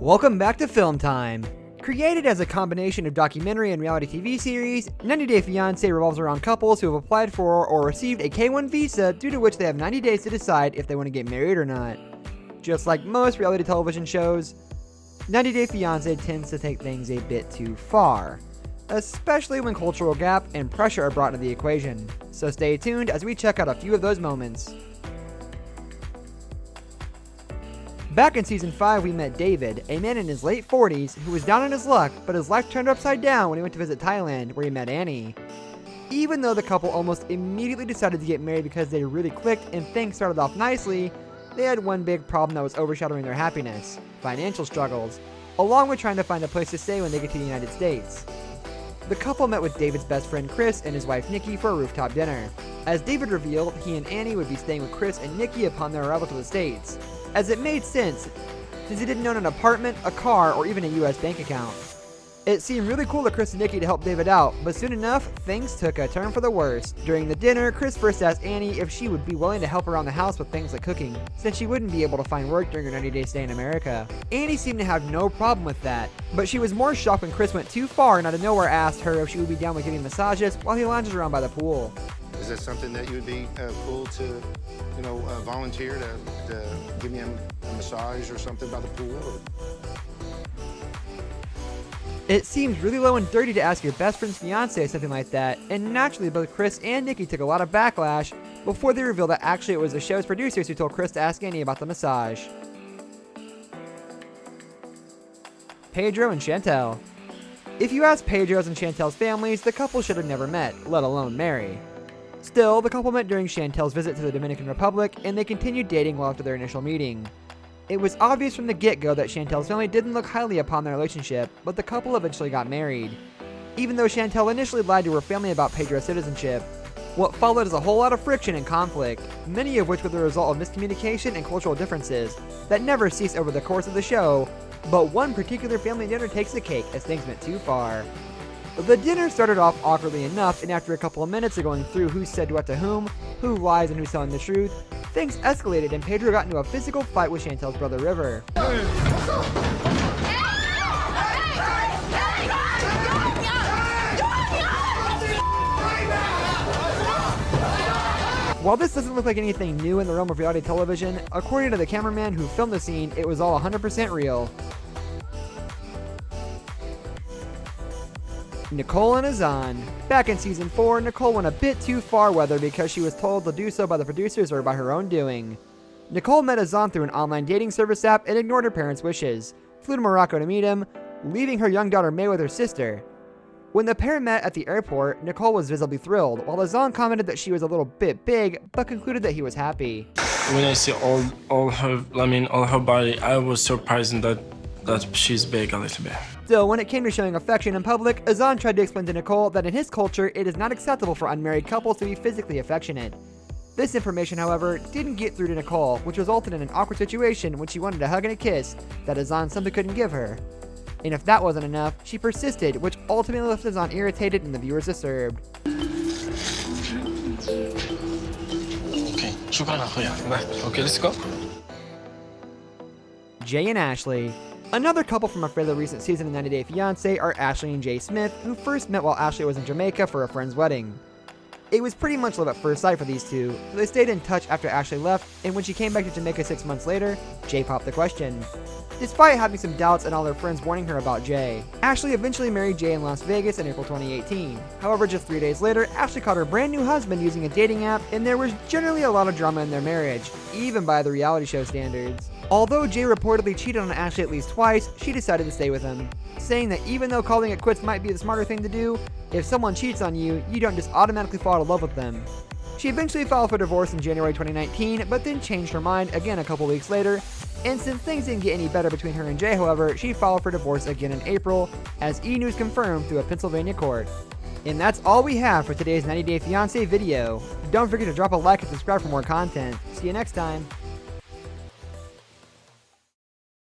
Welcome back to Film Time. Created as a combination of documentary and reality TV series, 90 Day Fiance revolves around couples who have applied for or received a K-1 visa, due to which they have 90 days to decide if they want to get married or not. Just like most reality television shows, 90 Day Fiance tends to take things a bit too far, especially when cultural gap and pressure are brought into the equation. So stay tuned as we check out a few of those moments. Back in Season 5, we met David, a man in his late 40s who was down on his luck, but his life turned upside down when he went to visit Thailand, where he met Annie. Even though the couple almost immediately decided to get married because they really clicked and things started off nicely, they had one big problem that was overshadowing their happiness: financial struggles, along with trying to find a place to stay when they get to the United States. The couple met with David's best friend Chris and his wife Nikki for a rooftop dinner. As David revealed, he and Annie would be staying with Chris and Nikki upon their arrival to the States, as it made sense since he didn't own an apartment, a car, or even a US bank account. It seemed really cool of Chris and Nikki to help David out, but soon enough, things took a turn for the worse. During the dinner, Chris first asked Annie if she would be willing to help around the house with things like cooking, since she wouldn't be able to find work during her 90-day stay in America. Annie seemed to have no problem with that, but she was more shocked when Chris went too far and out of nowhere asked her if she would be down with giving massages while he lounges around by the pool. Is that something that you would be cool to, volunteer to give me a massage or something by the pool? It seems really low and dirty to ask your best friend's fiance something like that, and naturally both Chris and Nikki took a lot of backlash before they revealed that actually it was the show's producers who told Chris to ask Annie about the massage. Pedro and Chantel. If you ask Pedro's and Chantel's families, the couple should have never met, let alone marry. Still, the couple met during Chantel's visit to the Dominican Republic, and they continued dating well after their initial meeting. It was obvious from the get-go that Chantel's family didn't look highly upon their relationship, but the couple eventually got married. Even though Chantel initially lied to her family about Pedro's citizenship, what followed is a whole lot of friction and conflict, many of which were the result of miscommunication and cultural differences that never cease over the course of the show, but one particular family dinner takes the cake as things went too far. The dinner started off awkwardly enough, and after a couple of minutes of going through who said what to whom, who lies and who's telling the truth, things escalated and Pedro got into a physical fight with Chantel's brother River. While this doesn't look like anything new in the realm of reality television, according to the cameraman who filmed the scene, it was all 100% real. Nicole and Azan. Back in Season 4, Nicole went a bit too far, whether because she was told to do so by the producers or by her own doing. Nicole met Azan through an online dating service app and ignored her parents' wishes, flew to Morocco to meet him, leaving her young daughter May with her sister. When the pair met at the airport, Nicole was visibly thrilled, while Azan commented that she was a little bit big, but concluded that he was happy. When I see all her body, I was surprised that she's big a little bit. Still, when it came to showing affection in public, Azan tried to explain to Nicole that in his culture, it is not acceptable for unmarried couples to be physically affectionate. This information, however, didn't get through to Nicole, which resulted in an awkward situation when she wanted a hug and a kiss that Azan simply couldn't give her. And if that wasn't enough, she persisted, which ultimately left Azan irritated and the viewers disturbed. Okay, let's go. Jay and Ashley. Another couple from a fairly recent season of 90 Day Fiance are Ashley and Jay Smith, who first met while Ashley was in Jamaica for a friend's wedding. It was pretty much love at first sight for these two, so they stayed in touch after Ashley left, and when she came back to Jamaica 6 months later, Jay popped the question. Despite having some doubts and all their friends warning her about Jay, Ashley eventually married Jay in Las Vegas in April 2018. However, just 3 days later, Ashley caught her brand new husband using a dating app, and there was generally a lot of drama in their marriage, even by the reality show standards. Although Jay reportedly cheated on Ashley at least twice, she decided to stay with him, saying that even though calling it quits might be the smarter thing to do, if someone cheats on you, you don't just automatically fall out of love with them. She eventually filed for divorce in January 2019, but then changed her mind again a couple weeks later, and since things didn't get any better between her and Jay, however, she filed for divorce again in April, as E! News confirmed through a Pennsylvania court. And that's all we have for today's 90 Day Fiancé video. Don't forget to drop a like and subscribe for more content. See you next time.